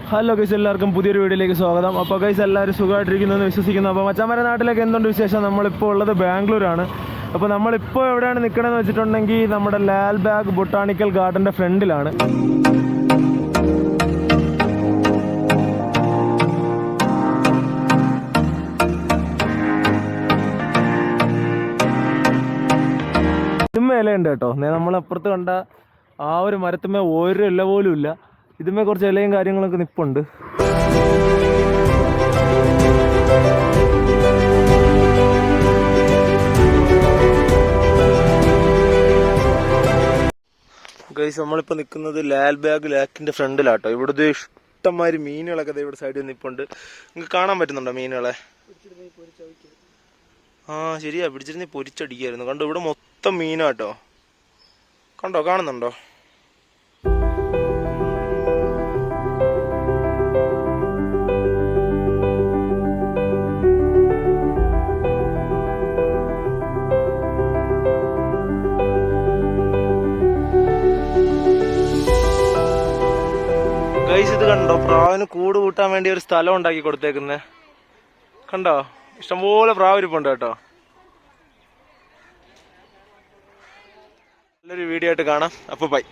Hello guys, എല്ലാവർക്കും പുതിയൊരു വീഡിയോയിലേക്ക് സ്വാഗതം. അപ്പോൾ ഗൈസ് എല്ലാവരും സുഖമായിട്ടിരിക്കുന്നതെന്ന് വിശ്വസിക്കുന്നു. അപ്പോൾ മച്ചാമാരെ നാട്ടിലേക്ക് എന്തുണ്ട് വിശേഷം? നമ്മളിപ്പോൾ ഉള്ളത് ബാംഗ്ലൂരാണ്. അപ്പോൾ നമ്മളിപ്പോൾ എവിടെയാണ് നിൽക്കണമെന്ന് വെച്ചിട്ടുണ്ടെങ്കിൽ നമ്മുടെ ലാൽബാഗ് ബൊട്ടാണിക്കൽ ഗാർഡൻ്റെ ഫ്രണ്ടിലാണ്. ഇതുമേ ഇലയുണ്ട് കേട്ടോ. നമ്മളപ്പുറത്ത് കണ്ട ആ ഒരു മരത്തുമേ ഒരു ഇല പോലും ഇല്ല. ഇതുമേ കുറച്ച് ഇലയും കാര്യങ്ങളൊക്കെ നിൽപ്പുണ്ട്. ഗൈസ്, നമ്മളിപ്പോൾ നിൽക്കുന്നത് ലാൽബാഗ് ലേക്കിൻ്റെ ഫ്രണ്ടിലാട്ടോ. ഇവിടുത്തെ ഇഷ്ടംമാതിരി മീനുകളൊക്കെ ഇവിടെ സൈഡിൽ നിൽപ്പുണ്ട്. നിങ്ങൾക്ക് കാണാൻ പറ്റുന്നുണ്ടോ മീനുകളെ? ആ ശരിയാ, പിടിച്ചിരുന്നേ പൊരിച്ചടിക്കായിരുന്നു. കണ്ടോ, ഇവിടെ മൊത്തം മീനാട്ടോ. കണ്ടോ, കാണുന്നുണ്ടോ? ഗൈസ്, ഇത് കണ്ടോ, പ്രാവിന് കൂട് കൂട്ടാൻ വേണ്ടി ഒരു സ്ഥലം ഉണ്ടാക്കി കൊടുത്തേക്കുന്നേ. കണ്ടോ, ഇഷ്ടംപോലെ പ്രാവ് ഇരിപ്പുണ്ട് കേട്ടോ. നല്ലൊരു വീഡിയോ ആയിട്ട് കാണാം. അപ്പോൾ ബൈ.